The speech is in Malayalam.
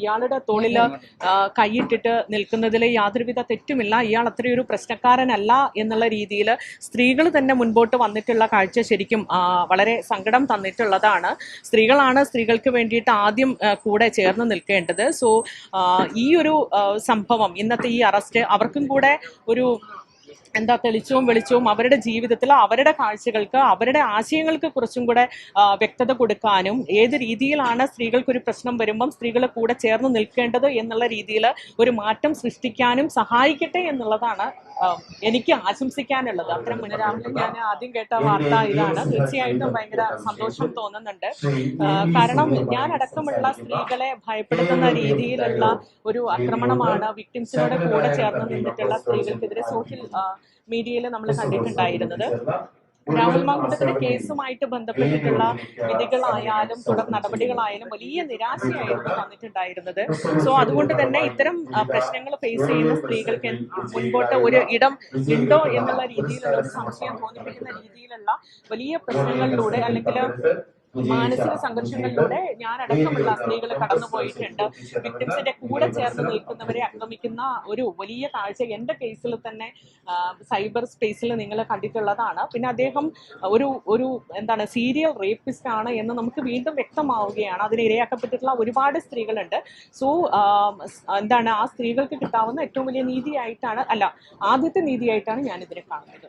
ഇയാളുടെ തോളില് കൈയിട്ടിട്ട് നിൽക്കുന്നതിൽ യാതൊരുവിധ തെറ്റുമില്ല. ഇയാൾ അത്രയൊരു പ്രശ്നക്കാരനല്ല എന്നുള്ള രീതിയിൽ സ്ത്രീകൾ തന്നെ മുൻപോട്ട് വന്നിട്ടുള്ള കാഴ്ച ശരിക്കും വളരെ സങ്കടം തന്നിട്ടുള്ളതാണ്. സ്ത്രീകളാണ് സ്ത്രീകൾക്ക് വേണ്ടിയിട്ട് ആദ്യം കൂടെ ചേർന്ന് നിൽക്കേണ്ടത്. സോ ഈ ഒരു സംഭവം, ഇന്നത്തെ ഈ അറസ്റ്റ് അവർക്കും കൂടെ ഒരു തെളിച്ചവും വെളിച്ചവും അവരുടെ ജീവിതത്തിൽ അവരുടെ കാഴ്ചകൾക്ക് അവരുടെ ആശയങ്ങൾക്ക് കുറച്ചും കൂടെ വ്യക്തത കൊടുക്കാനും ഏത് രീതിയിലാണ് സ്ത്രീകൾക്കൊരു പ്രശ്നം വരുമ്പം സ്ത്രീകളെ കൂടെ ചേർന്ന് നിൽക്കേണ്ടത് എന്നുള്ള രീതിയിൽ ഒരു മാറ്റം സൃഷ്ടിക്കാനും സഹായിക്കട്ടെ എന്നുള്ളതാണ് എനിക്ക് ആശംസിക്കാനുള്ളത്. അത്തരം മുന്നരാവിലെ ഞാൻ ആദ്യം കേട്ട വാർത്ത ഇതാണ്. തീർച്ചയായിട്ടും ഭയങ്കര സന്തോഷം തോന്നുന്നുണ്ട്. കാരണം ഞാൻ അടക്കമുള്ള സ്ത്രീകളെ ഭയപ്പെടുത്തുന്ന രീതിയിലുള്ള ഒരു ആക്രമണമാണ് വിക്ടിംസിനോട് കൂടെ ചേർന്ന് നിന്നിട്ടുള്ള സ്ത്രീകൾക്കെതിരെ സോഷ്യൽ മീഡിയയിൽ നമ്മൾ കണ്ടിട്ടുണ്ടായിരുന്നത്. രാഹുൽ മാങ്കൂട്ടത്തിന്റെ കേസുമായിട്ട് ബന്ധപ്പെട്ടിട്ടുള്ള വിധികളായാലും തുടർ നടപടികളായാലും വലിയ നിരാശയായിരുന്നു തന്നിട്ടുണ്ടായിരുന്നത്. സോ അതുകൊണ്ട് തന്നെ ഇത്തരം പ്രശ്നങ്ങൾ ഫേസ് ചെയ്യുന്ന സ്ത്രീകൾക്ക് മുൻപോട്ട് ഒരു ഇടം ഉണ്ടോ എന്നുള്ള രീതിയിലുള്ള ഒരു സംശയം തോന്നിപ്പിക്കുന്ന രീതിയിലുള്ള വലിയ പ്രശ്നങ്ങളിലൂടെ അല്ലെങ്കിൽ മാനസിക സംഘർഷങ്ങളിലൂടെ ഞാൻ അടക്കമുള്ള സ്ത്രീകൾ കടന്നുപോയിട്ടുണ്ട്. വിക്ടിംസിന്റെ കൂടെ ചേർന്ന് നിൽക്കുന്നവരെ ആക്രമിക്കുന്ന ഒരു വലിയ കാഴ്ച എന്റെ കേസിൽ തന്നെ സൈബർ സ്പേസിൽ നിങ്ങൾ കണ്ടിട്ടുള്ളതാണ്. പിന്നെ അദ്ദേഹം ഒരു സീരിയൽ റേപ്പിസ്റ്റ് ആണ് എന്ന് നമുക്ക് വീണ്ടും വ്യക്തമാവുകയാണ്. അതിന് ഇരയാക്കപ്പെട്ടിട്ടുള്ള ഒരുപാട് സ്ത്രീകളുണ്ട്. സോ ആ സ്ത്രീകൾക്ക് കിട്ടാവുന്ന ഏറ്റവും വലിയ നീതിയായിട്ടാണ്, ആദ്യത്തെ നീതിയായിട്ടാണ് ഞാൻ ഇതിനെ കാണുന്നത്.